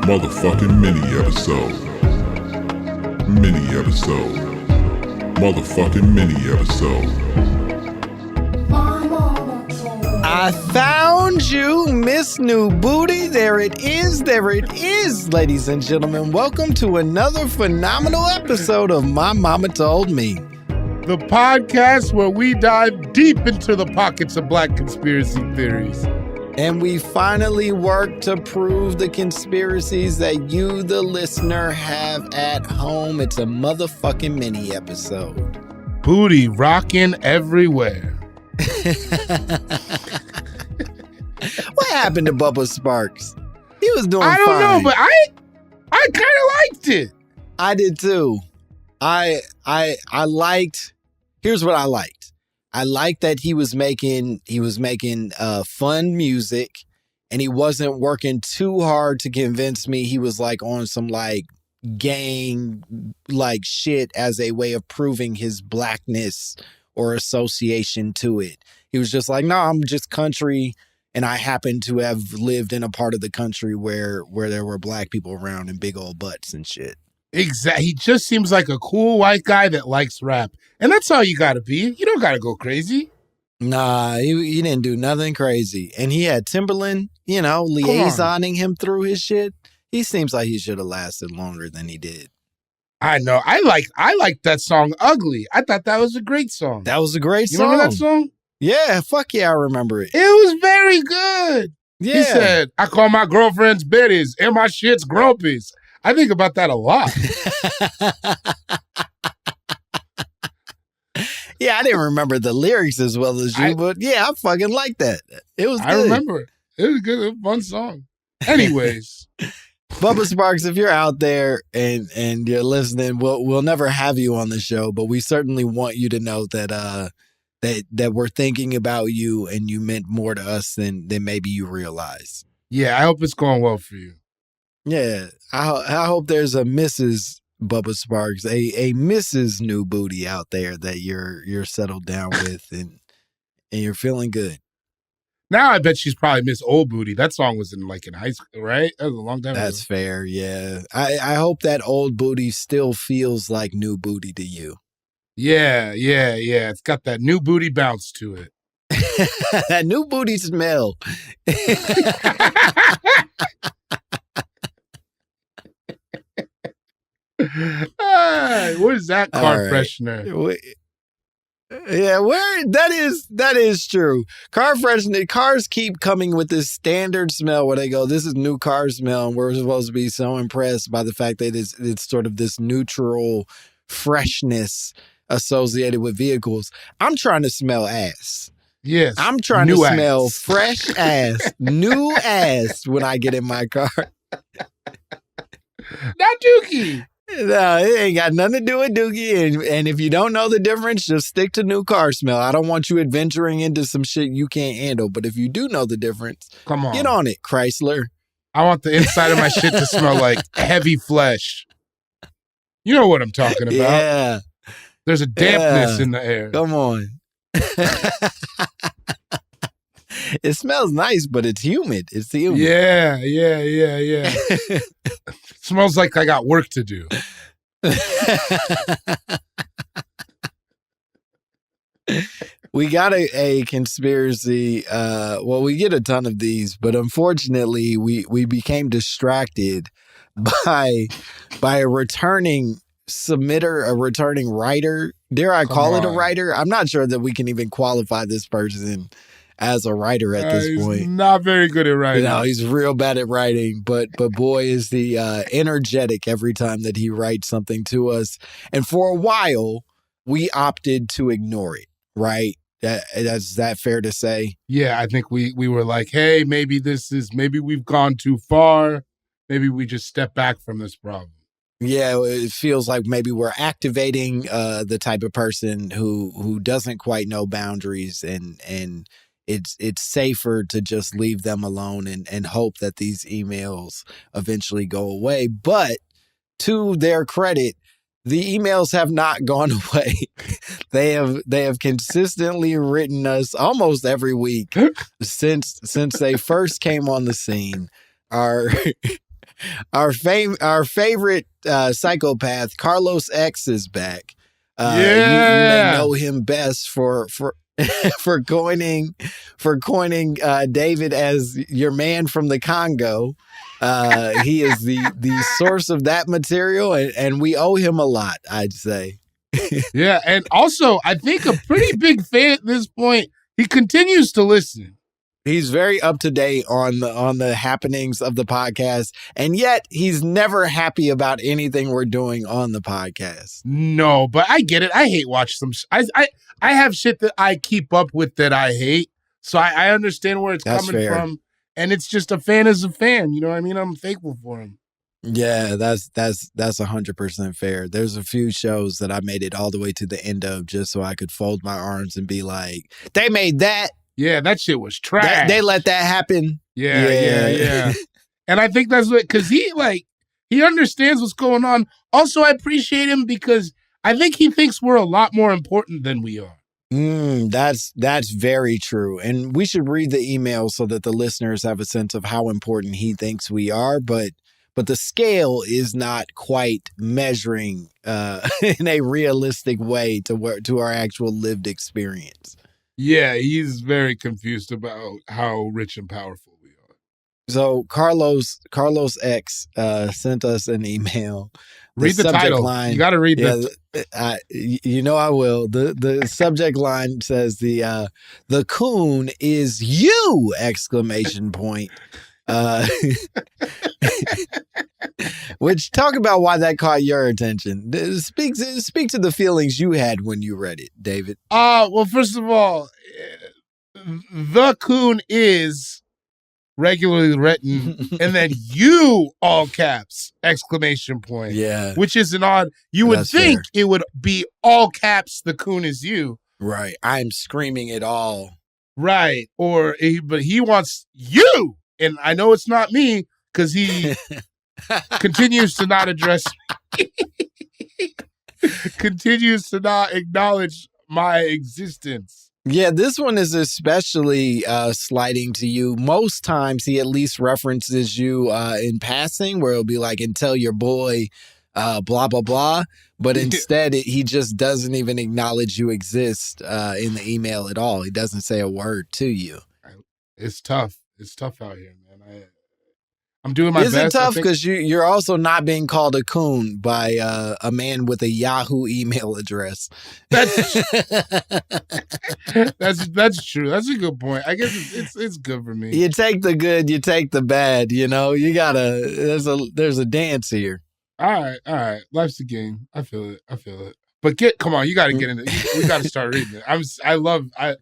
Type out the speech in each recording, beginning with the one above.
Motherfucking mini episode. Mini episode. Motherfucking mini episode. I found you, Miss New Booty. There it is, ladies and gentlemen. Welcome to another phenomenal episode of My Mama Told Me. The podcast where we dive deep into the pockets of black conspiracy theories. And we finally work to prove the conspiracies that you, the listener, have at home. It's a motherfucking mini episode. Booty rocking everywhere. What happened to Bubba Sparks? He was doing fine. I don't know, but I kind of liked it. I did too. I liked. Here's what I liked. I liked that he was making fun music, and he wasn't working too hard to convince me he was like on some like gang like shit as a way of proving his blackness or association to it. He was just like, no, I'm just country, and I happen to have lived in a part of the country where there were black people around and big old butts and shit. Exactly. He just seems like a cool white guy that likes rap. And that's all you gotta be. You don't gotta go crazy. Nah, he didn't do nothing crazy. And he had Timberland, liaisoning him through his shit. He seems like he should have lasted longer than he did. I know. I liked that song Ugly. I thought that was a great song. That was a great song. You remember that song? Yeah, fuck yeah, I remember it. It was very good. Yeah. He said, I call my girlfriends Betty's and my shit's Grumpies. I think about that a lot. Yeah, I didn't remember the lyrics as well as you, but yeah, I fucking like that. It was good. I remember it. It was good. It was a fun song. Anyways. Bubba Sparks, if you're out there and you're listening, we'll never have you on the show, but we certainly want you to know that that we're thinking about you and you meant more to us than maybe you realize. Yeah, I hope it's going well for you. Yeah, I hope there's a Mrs. Bubba Sparks, a Mrs. New Booty out there that you're settled down with and you're feeling good. Now I bet she's probably Miss Old Booty. That song was in high school, right? That was a long time ago. That's fair, yeah. I hope that old booty still feels like new booty to you. Yeah. It's got that new booty bounce to it. That new booty smell. What is that car freshener? Yeah, that is true. Car freshener, cars keep coming with this standard smell where they go, this is new car smell, and we're supposed to be so impressed by the fact that it's sort of this neutral freshness associated with vehicles. I'm trying to smell ass. Yes. I'm trying to smell fresh ass, new ass when I get in my car. Not Dookie. No, it ain't got nothing to do with Dookie. And if you don't know the difference, just stick to new car smell. I don't want you adventuring into some shit you can't handle. But if you do know the difference, come on, get on it, Chrysler. I want the inside of my shit to smell like heavy flesh. You know what I'm talking about. Yeah. There's a dampness in the air. Come on. It smells nice, but it's humid. It's humid. Yeah. Smells like I got work to do. We got a conspiracy. We get a ton of these, but unfortunately, we became distracted by a returning submitter, a returning writer. Dare I call it a writer? I'm not sure that we can even qualify this person as a writer at this point. He's not very good at writing. He's real bad at writing, but boy is he energetic every time that he writes something to us. And for a while, we opted to ignore it, right? Is that fair to say? Yeah, I think we were like, hey, maybe we've gone too far. Maybe we just step back from this problem. Yeah, it feels like maybe we're activating the type of person who doesn't quite know boundaries, and it's safer to just leave them alone and hope that these emails eventually go away. But to their credit, the emails have not gone away. They have consistently written us almost every week since they first came on the scene. Our favorite psychopath, Carlos X, is back. You may know him best for for coining David as your man from the Congo. He is the source of that material, and we owe him a lot, I'd say. Yeah, and also I think a pretty big fan at this point. He continues to listen. He's very up to date on the happenings of the podcast, and yet he's never happy about anything we're doing on the podcast. No, but I get it. I hate watching some. I have shit that I keep up with that I hate, so I understand where it's That's coming fair. from. And it's just a fan is a fan. You know what I mean? I'm thankful for him. Yeah, that's 100% fair. There's a few shows that I made it all the way to the end of just so I could fold my arms and be like, they made that. Yeah, that shit was trash. They let that happen. Yeah. And I think that's what, because he understands what's going on. Also, I appreciate him because I think he thinks we're a lot more important than we are. That's very true. And we should read the email so that the listeners have a sense of how important he thinks we are. But the scale is not quite measuring in a realistic way to our actual lived experience. Yeah, he's very confused about how rich and powerful we are. So Carlos X sent us an email. Read the title. Line, you got to read you know I will. The subject line says the Coon is you! Exclamation point. Which, talk about why that caught your attention. Speak to the feelings you had when you read it, David. Well, first of all, the Coon is regularly written, and then you, all caps, exclamation point. Yeah. Which is an odd, you would think it would be all caps, the Coon is you. Right. I'm screaming it all. Right. But he wants you. And I know it's not me because he continues to not address me. Continues to not acknowledge my existence. Yeah, this one is especially slighting to you. Most times he at least references you in passing, where it'll be like, and tell your boy, blah, blah, blah. But instead, he just doesn't even acknowledge you exist in the email at all. He doesn't say a word to you. It's tough. It's tough out here, man. I'm doing my best. Is it tough? Because you're also not being called a coon by a man with a Yahoo email address. That's true. That's a good point. I guess it's good for me. You take the good, you take the bad. You know, you gotta. There's a dance here. All right. Life's a game. I feel it. But come on, you got to get into it. We got to start reading it.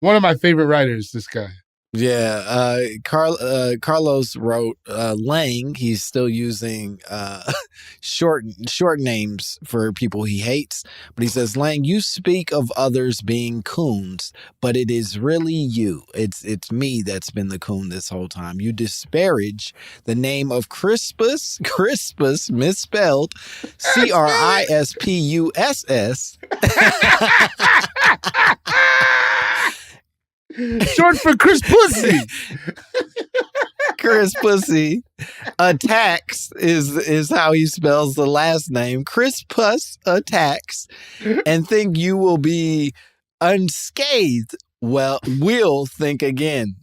One of my favorite writers. This guy. Yeah, Carlos wrote Lang. He's still using short names for people he hates, but he says, Lang, you speak of others being coons, but it is really you. It's me that's been the coon this whole time. You disparage the name of Crispus misspelled Crispus. Short for Chris Pussy. Chris Pussy attacks is how he spells the last name. Chris Puss attacks and think you will be unscathed. Well, we'll think again.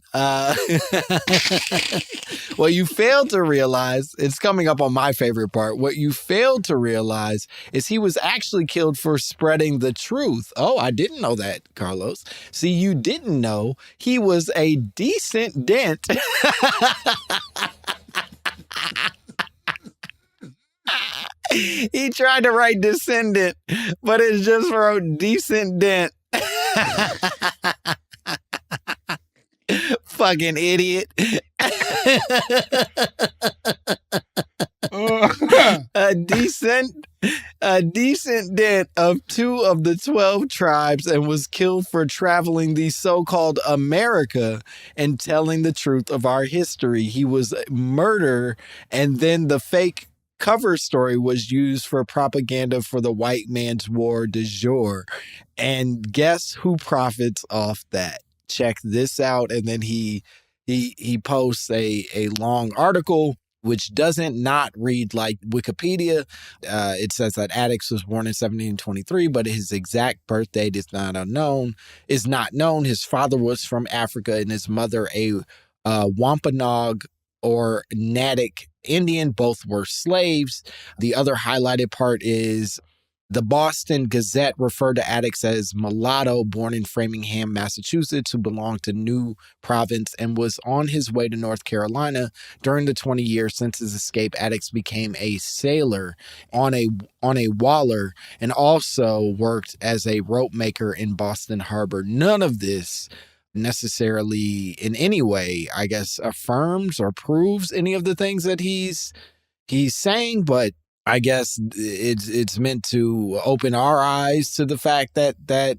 What you failed to realize, it's coming up on my favorite part. What you failed to realize is he was actually killed for spreading the truth. Oh, I didn't know that, Carlos. See, you didn't know he was a decent dent. He tried to write descendant, but it just wrote decent dent. Fucking idiot. A decent dent of 2 of the 12 tribes, and was killed for traveling the so-called America and telling the truth of our history. He was murdered, and then the fake cover story was used for propaganda for the white man's war du jour. And guess who profits off that? Check this out. And then he posts a long article which doesn't not read like Wikipedia. It says that Addicts was born in 1723, but his exact birth date is not known. His father was from Africa and his mother a Wampanoag or Natick Indian. Both were slaves. The other highlighted part is the Boston Gazette referred to Addicts as mulatto, born in Framingham, Massachusetts, who belonged to New Province and was on his way to North Carolina. During the 20 years since his escape, Addicts became a sailor on a waller and also worked as a rope maker in Boston Harbor. None of this necessarily in any way, I guess, affirms or proves any of the things that he's saying, but I guess it's meant to open our eyes to the fact that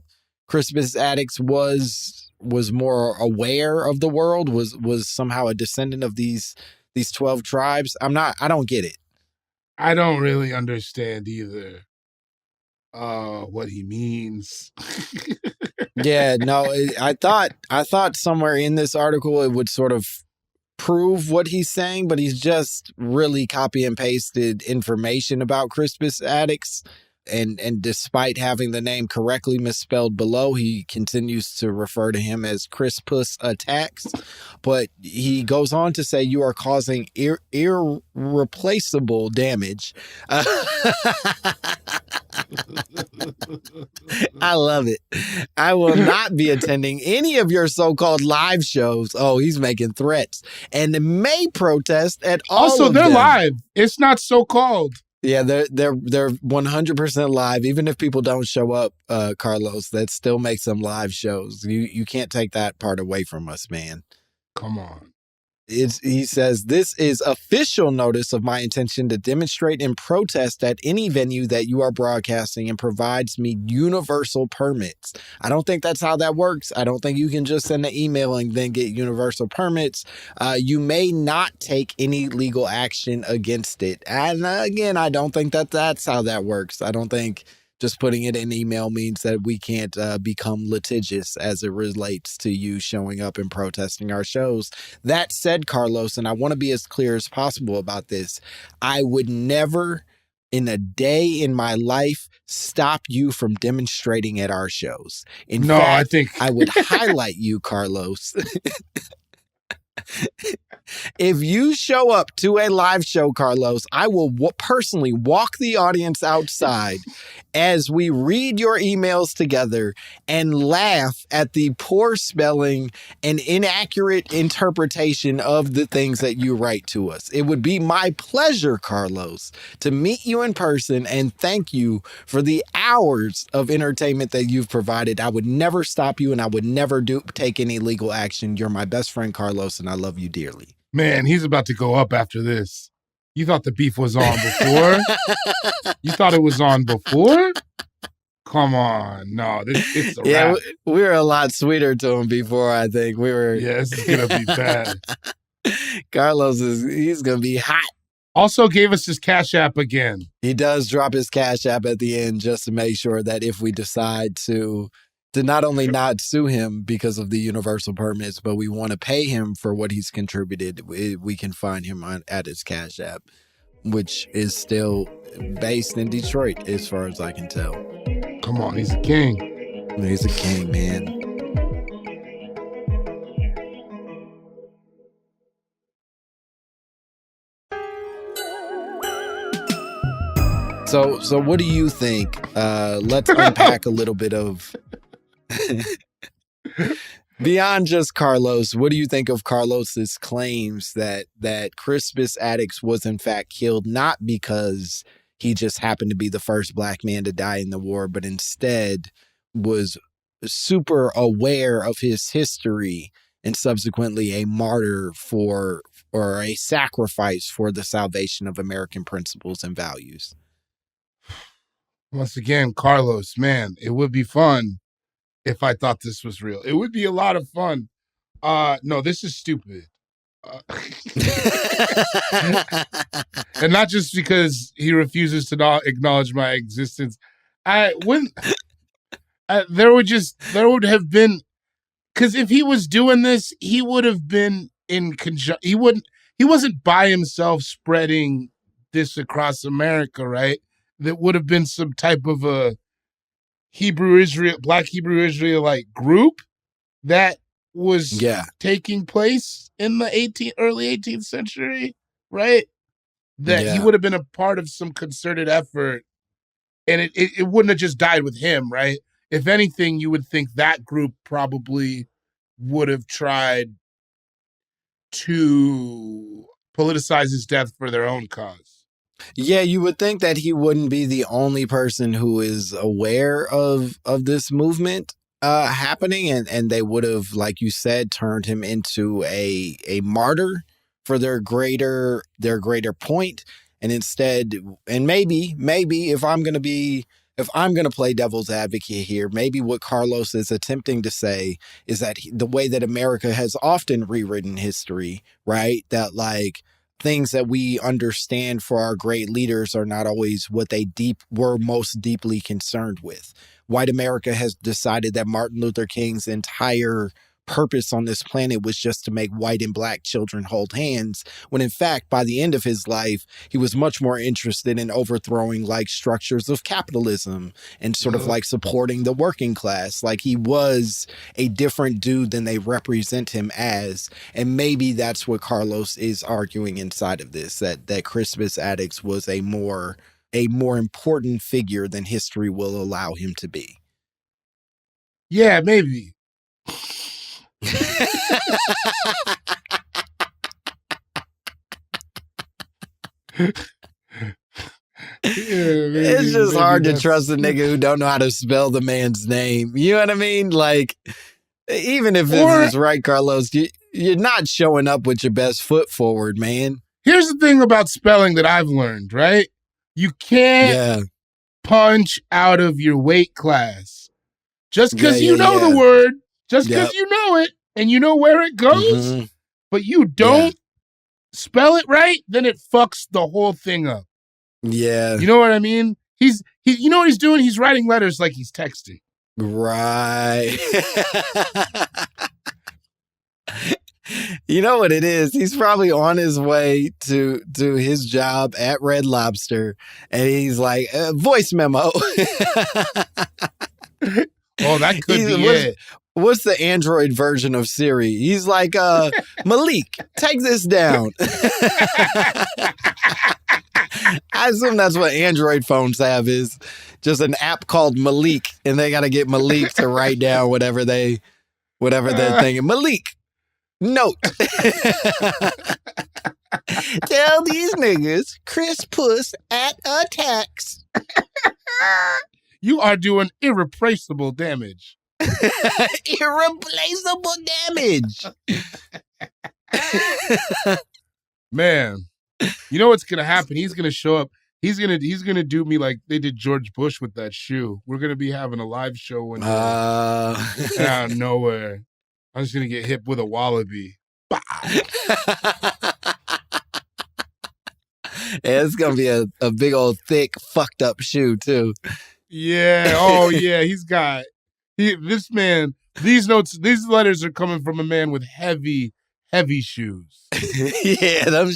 Crispus Attucks was more aware of the world, was somehow a descendant of these 12 tribes. I don't get it. I don't really understand either what he means. Yeah, no, I thought somewhere in this article it would sort of prove what he's saying, but he's just really copy and pasted information about Crispus Attucks. And despite having the name correctly misspelled below, he continues to refer to him as Crispus Attacks. But he goes on to say, you are causing irreplaceable damage. I love it. I will not be attending any of your so-called live shows. Oh, he's making threats. And may protest at all also, of they're them. live. It's not so-called. Yeah, they're 100% live. Even if people don't show up, Carlos, that still makes them live shows. You can't take that part away from us, man. Come on. He says, this is official notice of my intention to demonstrate and protest at any venue that you are broadcasting and provides me universal permits. I don't think that's how that works. I don't think you can just send an email and then get universal permits. You may not take any legal action against it. And again, I don't think that's how that works. I don't think just putting it in email means that we can't become litigious as it relates to you showing up and protesting our shows. That said, Carlos, and I want to be as clear as possible about this, I would never in a day in my life stop you from demonstrating at our shows. In fact, I would highlight you, Carlos. If you show up to a live show, Carlos, I will personally walk the audience outside as we read your emails together and laugh at the poor spelling and inaccurate interpretation of the things that you write to us. It would be my pleasure, Carlos, to meet you in person and thank you for the hours of entertainment that you've provided. I would never stop you and I would never take any legal action. You're my best friend, Carlos, and I love you dearly. Man, he's about to go up after this. You thought the beef was on before? You thought it was on before? Come on. No, it's a wrap. We were a lot sweeter to him before, I think. We were. Yeah, this is going to be bad. Carlos he's going to be hot. Also gave us his Cash App again. He does drop his Cash App at the end just to make sure that if we decide to not only not sue him because of the universal permits, but we want to pay him for what he's contributed, we can find him at his Cash App, which is still based in Detroit, as far as I can tell. Come on, he's a king. He's a king, man. So what do you think? Let's unpack a little bit of beyond just Carlos. What do you think of Carlos's claims that Crispus Attucks was in fact killed not because he just happened to be the first black man to die in the war, but instead was super aware of his history and subsequently a martyr or a sacrifice for the salvation of American principles and values? Once again, Carlos, man, it would be fun if I thought this was real. It would be a lot of fun. No, this is stupid. And not just because he refuses to not acknowledge my existence. There would have been, because if he was doing this, he would have been in conjunction. He he wasn't by himself spreading this across America, right? That would have been some type of a Black Hebrew Israelite group that was taking place in the early 18th century, right? That he would have been a part of some concerted effort, and it wouldn't have just died with him, right? If anything, you would think that group probably would have tried to politicize his death for their own cause. Yeah, you would think that he wouldn't be the only person who is aware of this movement happening, and they would have, like you said, turned him into a martyr for their greater point. And instead, and maybe if I'm gonna play devil's advocate here, maybe what Carlos is attempting to say is that the way that America has often rewritten history, right? That like things that we understand for our great leaders are not always what they were most deeply concerned with. White America has decided that Martin Luther King's entire purpose on this planet was just to make white and black children hold hands, when in fact, by the end of his life, he was much more interested in overthrowing like structures of capitalism and sort of like supporting the working class. Like he was a different dude than they represent him as. And maybe that's what Carlos is arguing inside of this, that Crispus Attucks was a more important figure than history will allow him to be. Yeah, maybe. It's just hard to trust a nigga who don't know how to spell the man's name. You know what I mean? Like, even if this is right, Carlos, you're not showing up with your best foot forward, man. Here's the thing about spelling that I've learned, right? You can't punch out of your weight class. Just because you know the word, just because you know it, and you know where it goes, but you don't spell it right, then it fucks the whole thing up. Yeah. You know what I mean? You know what he's doing? He's writing letters like he's texting. Right. You know what it is? He's probably on his way to his job at Red Lobster, and he's like, voice memo. Oh, that could be it. What's the Android version of Siri? He's like, Malik, take this down. I assume that's what Android phones have, is just an app called Malik, and they got to get Malik to write down whatever they're thinking. Malik, note. Tell these niggas Chris Puss at attacks. You are doing irreplaceable damage. Irreplaceable damage. Man, you know what's gonna happen? He's gonna show up. He's gonna do me like they did George Bush with that shoe. We're gonna be having a live show one day out of nowhere. I'm just gonna get hit with a wallaby. Yeah, it's gonna be a big old thick fucked up shoe too. Yeah. Oh yeah. This man. These letters are coming from a man with heavy shoes. Yeah, them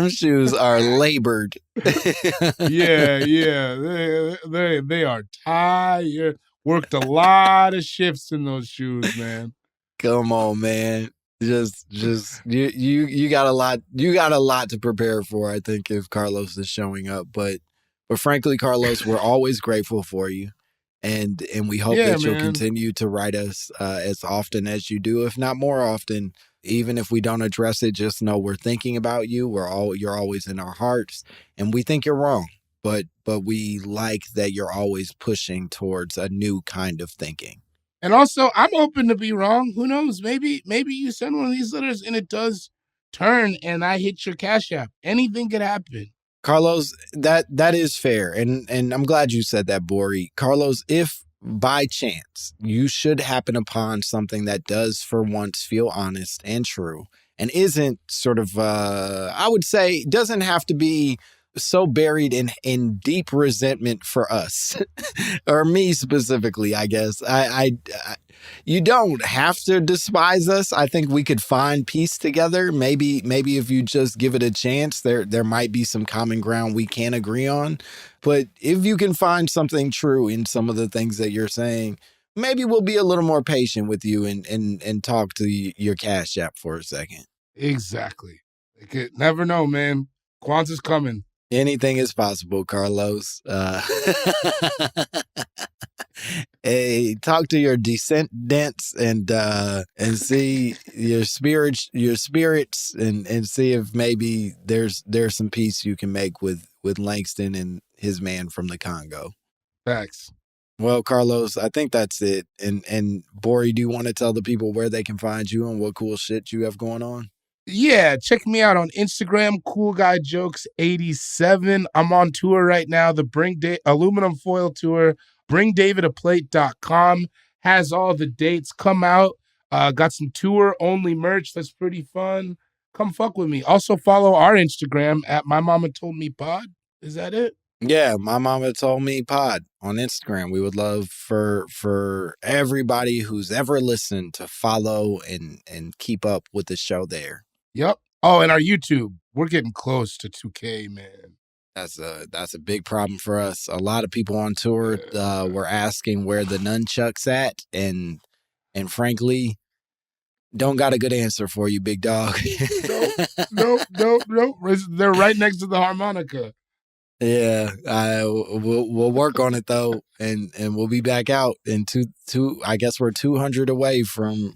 shoes are labored. Yeah. They are tired. Worked a lot of shifts in those shoes, man. Come on, man. Just you got a lot to prepare for, I think, if Carlos is showing up. But frankly, Carlos, we're always grateful for you. And we hope that you'll continue to write us as often as you do, if not more often. Even if we don't address it, just know we're thinking about you. You're always in our hearts, and we think you're wrong, but we like that you're always pushing towards a new kind of thinking. And also, I'm open to be wrong. Who knows? Maybe you send one of these letters and it does turn, and I hit your Cash App. Anything could happen. Carlos, that is fair. And I'm glad you said that, Bori. Carlos, if by chance you should happen upon something that does for once feel honest and true and isn't sort of, I would say, doesn't have to be so buried in deep resentment for us, or me specifically, I guess. You don't have to despise us. I think we could find peace together. Maybe if you just give it a chance, there might be some common ground we can agree on. But if you can find something true in some of the things that you're saying, maybe we'll be a little more patient with you and talk to your Cash App for a second. Exactly. You could never know, man. Kwanzaa's coming. Anything is possible, Carlos. Hey, talk to your descendants and see your spirits and see if maybe there's some peace you can make with Langston and his man from the Congo. Facts. Well, Carlos, I think that's it. And Bori, do you want to tell the people where they can find you and what cool shit you have going on? Yeah, check me out on Instagram, CoolGuyJokes87. I'm on tour right now, the Aluminum Foil Tour. BringDavidAPlate.com has all the dates. Come out. Got some tour-only merch that's pretty fun. Come fuck with me. Also follow our Instagram at My Mama Told Me Pod. Is that it? Yeah, My Mama Told Me Pod on Instagram. We would love for everybody who's ever listened to follow and keep up with the show there. Yep. Oh, and our YouTube. We're getting close to 2K, man. That's a big problem for us. A lot of people on tour were asking where the nunchucks at, and frankly, don't got a good answer for you, big dog. Nope. They're right next to the harmonica. Yeah, we'll work on it though, and we'll be back out in two. I guess we're 200 away from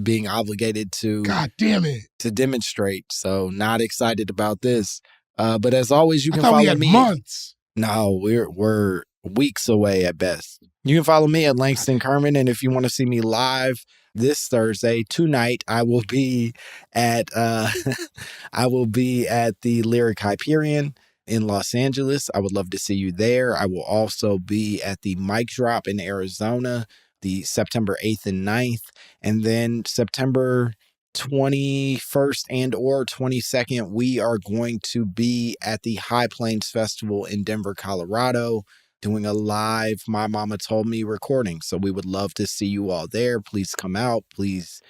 being obligated to. God damn it! To demonstrate. So not excited about this. But as always, you can follow me. We had months. No, we're weeks away at best. You can follow me at Langston Kerman, and if you want to see me live this Thursday, tonight, I will be at the Lyric Hyperion in Los Angeles. I would love to see you there. I will also be at the Mic Drop in Arizona, the September 8th and 9th, and then September 21st and or 22nd, we are going to be at the High Plains Festival in Denver, Colorado, doing a live My Mama Told Me recording. So we would love to see you all there. Please come out. Please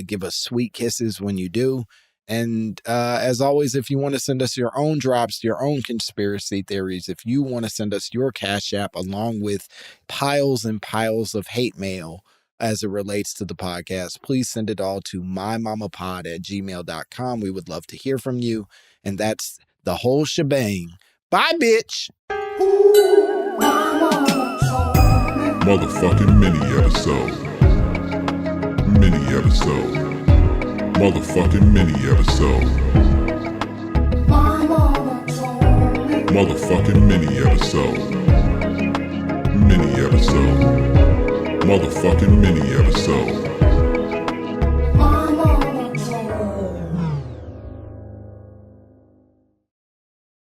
give us sweet kisses when you do. And as always, if you want to send us your own drops, your own conspiracy theories, if you want to send us your Cash App along with piles and piles of hate mail as it relates to the podcast, please send it all to mymamapod@gmail.com. We would love to hear from you. And that's the whole shebang. Bye, bitch. Motherfucking mini episode. Motherfucking mini episode. Motherfucking mini episode. Motherfucking mini episode.